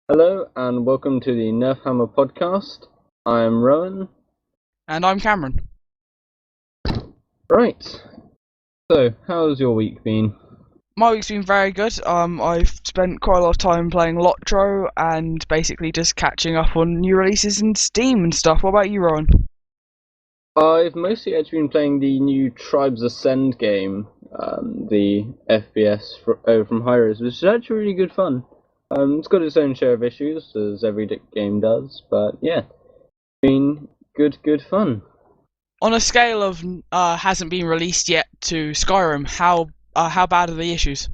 Hello and welcome to the Nerfhammer podcast. I'm Rowan. And I'm Cameron. Right. So, how's your week been? My week's been very good. I've spent quite a lot of time playing Lotro and basically just catching up on new releases in Steam and stuff. What about you, Rowan? I've mostly actually been playing the new Tribes Ascend game, the FPS from Hi-Res, which is actually really good fun. It's got its own share of issues, as every game does, but yeah, been good fun. On a scale of hasn't been released yet to Skyrim, how bad are the issues?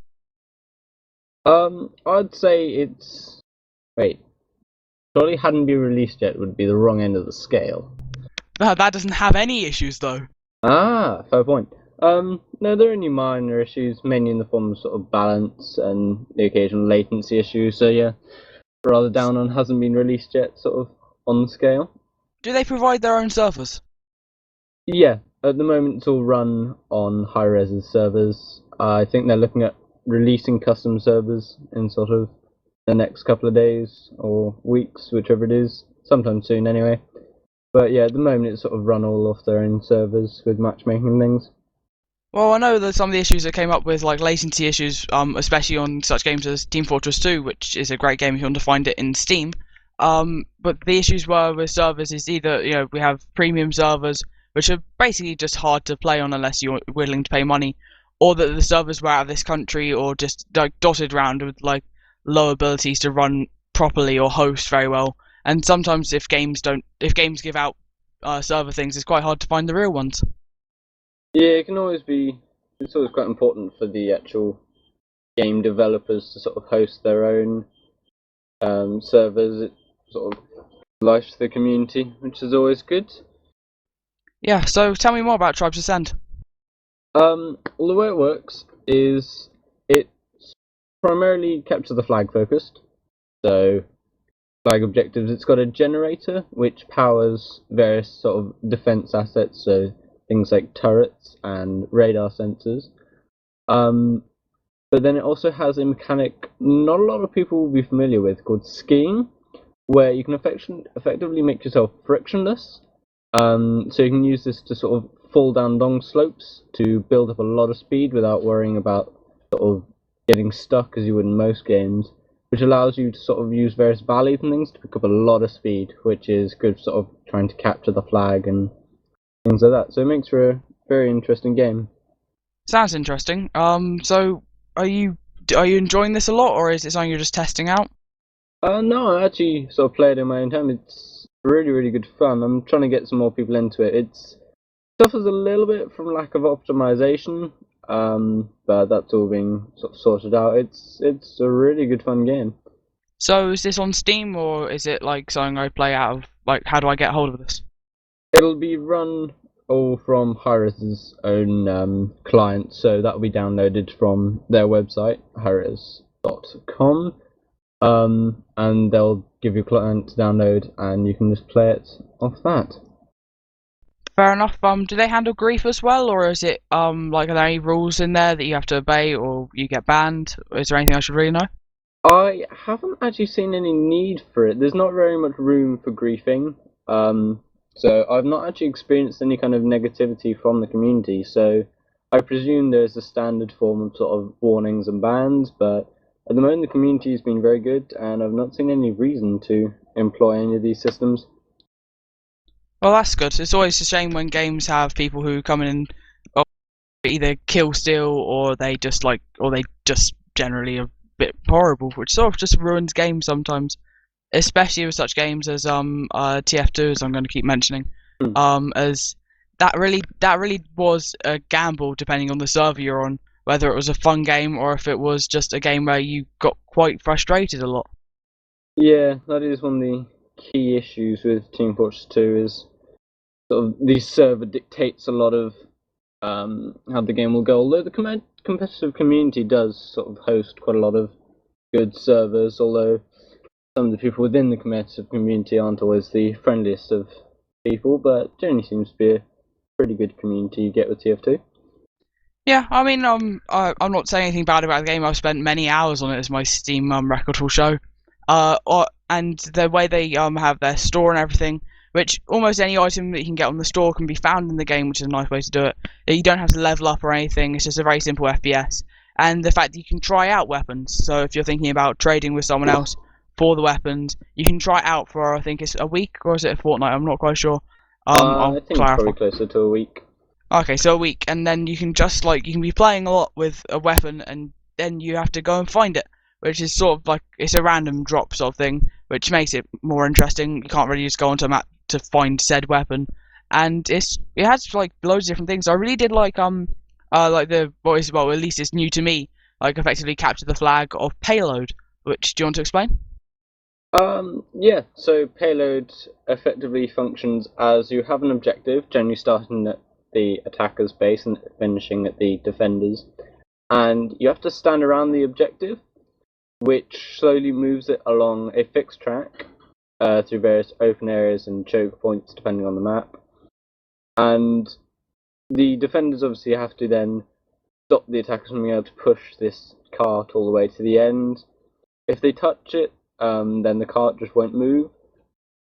I'd say it's... Wait, surely hadn't been released yet would be the wrong end of the scale. That doesn't have any issues though. Ah, fair point. No, there are only minor issues, mainly in the form of sort of balance and the occasional latency issue. So yeah, rather down on hasn't been released yet, sort of on the scale. Do they provide their own servers? Yeah, at the moment it's all run on Hi-Res's servers. I think they're looking at releasing custom servers in sort of the next couple of days or weeks, whichever it is, sometime soon anyway. But yeah, at the moment it's sort of run all off their own servers with matchmaking and things. Well, I know that some of the issues that came up with, like latency issues, especially on such games as Team Fortress 2, which is a great game if you want to find it in Steam. But the issues were with servers is either we have premium servers which are basically just hard to play on unless you're willing to pay money, or that the servers were out of this country or just like dotted around with like low abilities to run properly or host very well. And sometimes if games give out server things, it's quite hard to find the real ones. Yeah, it can always be. It's always quite important for the actual game developers to sort of host their own servers. It sort of life to the community, which is always good. Yeah, so tell me more about Tribes Ascend. Well, the way it works is it's primarily capture the flag focused. So flag objectives. It's got a generator which powers various sort of defense assets. So things like turrets and radar sensors. Um, But then it also has a mechanic not a lot of people will be familiar with called skiing, where you can effectively make yourself frictionless. So you can use this to sort of fall down long slopes to build up a lot of speed without worrying about sort of getting stuck as you would in most games, which allows you to sort of use various valleys and things to pick up a lot of speed, which is good for sort of trying to capture the flag and things like that. So it makes for a very interesting game. Sounds interesting. So are you enjoying this a lot, or is it something you're just testing out? No, I actually sort of play it in my own time. It's really good fun. I'm trying to get some more people into it. It suffers a little bit from lack of optimization, but that's all being sort of sorted out. It's a really good fun game. So is this on Steam, or is it like something I play out of? Like, how do I get hold of this? It'll be run all from Hi-Res's own client, so that'll be downloaded from their website, hires.com. And they'll give you a client to download, and you can just play it off that. Fair enough. Do they handle grief as well, or is it like are there any rules in there that you have to obey, or you get banned? Is there anything I should really know? I haven't actually seen any need for it. There's not very much room for griefing. So I've not actually experienced any kind of negativity from the community. So I presume there's a standard form of sort of warnings and bans, but at the moment the community has been very good, and I've not seen any reason to employ any of these systems. Well, that's good. It's always a shame when games have people who come in and either kill steal, or they just generally are a bit horrible, which sort of just ruins games sometimes. Especially with such games as TF2, as I'm going to keep mentioning, Hmm. as that really was a gamble depending on the server you're on, whether it was a fun game or if it was just a game where you got quite frustrated a lot. Yeah, that is one of the key issues with Team Fortress 2 is sort of the server dictates a lot of how the game will go. Although the competitive community does sort of host quite a lot of good servers, although some of the people within the competitive community aren't always the friendliest of people, but generally seems to be a pretty good community you get with TF2. Yeah, I mean, I'm not saying anything bad about the game. I've spent many hours on it, as my Steam record will show. and the way they have their store and everything, which almost any item that you can get on the store can be found in the game, which is a nice way to do it. You don't have to level up or anything. It's just a very simple FPS. And the fact that you can try out weapons. So if you're thinking about trading with someone else for the weapons, you can try it out for, I think it's a week, or is it a fortnight? I'm not quite sure. I think it's probably closer to a week. Okay, so a week, and then you can just you can be playing a lot with a weapon, and then you have to go and find it, which is sort of like it's a random drop sort of thing, which makes it more interesting. You can't really just go onto a map to find said weapon, and it has like loads of different things. I really did like the well, at least it's new to me, like effectively capture the flag of payload. Which do you want to explain? Yeah, so payload effectively functions as you have an objective, generally starting at the attacker's base and finishing at the defender's, and you have to stand around the objective, which slowly moves it along a fixed track through various open areas and choke points depending on the map. And the defenders obviously have to then stop the attackers from being able to push this cart all the way to the end. If they touch it, then the cart just won't move,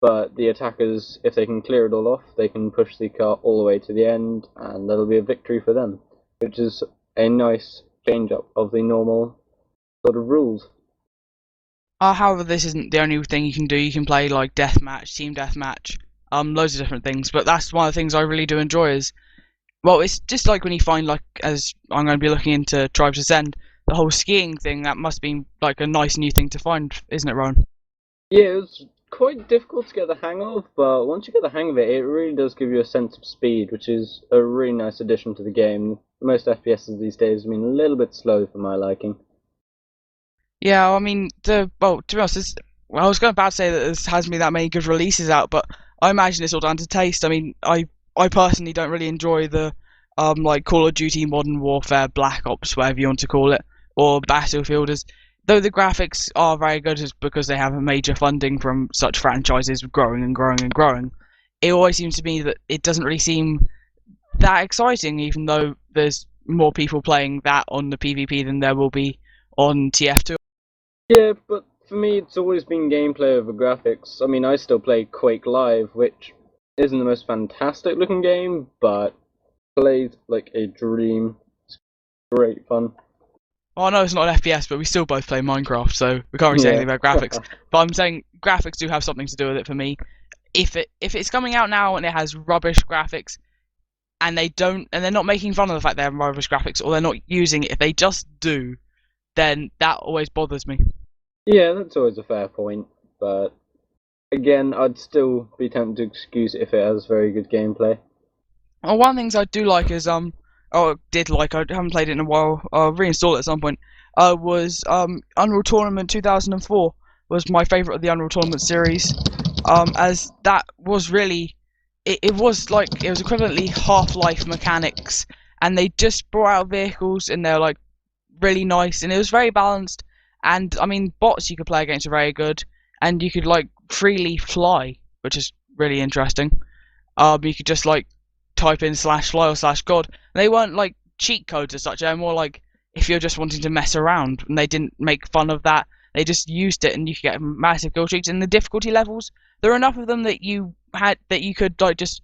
but the attackers, if they can clear it all off, they can push the cart all the way to the end, and that'll be a victory for them, which is a nice change-up of the normal sort of rules. However, this isn't the only thing you can do. You can play like deathmatch, team deathmatch, loads of different things. But that's one of the things I really do enjoy. Is well, it's just like when you find as I'm going to be looking into Tribes Ascend, the whole skiing thing. That must be like a nice new thing to find, isn't it, Ron? Yeah, it was quite difficult to get the hang of, but once you get the hang of it, it really does give you a sense of speed, which is a really nice addition to the game. Most FPSs these days have been a little bit slow for my liking. Yeah, I mean, to be honest, I was going to say that there hasn't been that many good releases out, but I imagine it's all down to taste. I mean, I personally don't really enjoy the like Call of Duty Modern Warfare, Black Ops, whatever you want to call it, or Battlefield. Though the graphics are very good, because they have a major funding from such franchises growing and growing and growing. It always seems to me that it doesn't really seem that exciting, even though there's more people playing that on the PvP than there will be on TF2. Yeah, but for me, it's always been gameplay over graphics. I mean, I still play Quake Live, which isn't the most fantastic looking game, but plays like a dream. It's great fun. Oh, no, it's not an FPS, but we still both play Minecraft, so we can't really say anything about graphics. But I'm saying graphics do have something to do with it for me. If it's coming out now and it has rubbish graphics, and they're not making fun of the fact they have rubbish graphics, or they're not using it, if they just do, then that always bothers me. Yeah, that's always a fair point, but again, I'd still be tempted to excuse it if it has very good gameplay. Well, one of the things I do like is I haven't played it in a while. I'll reinstall it at some point. Was Unreal Tournament 2004 was my favourite of the Unreal Tournament series. As that was really, it was equivalently Half-Life mechanics, and they just brought out vehicles and they're like really nice, and it was very balanced. And I mean, bots you could play against are very good, and you could like freely fly, which is really interesting. You could just like type in /fly or /god. And they weren't like cheat codes as such. They're more like if you're just wanting to mess around, and they didn't make fun of that. They just used it, and you could get massive kill streaks. And the difficulty levels, there are enough of them that you could like just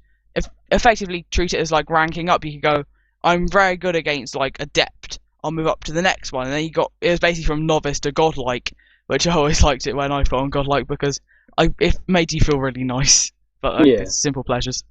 effectively treat it as like ranking up. You could go, I'm very good against like adept. I'll move up to the next one, and then it was basically from novice to godlike, which I always liked it when I put on godlike because it made you feel really nice. But Yeah. it's simple pleasures.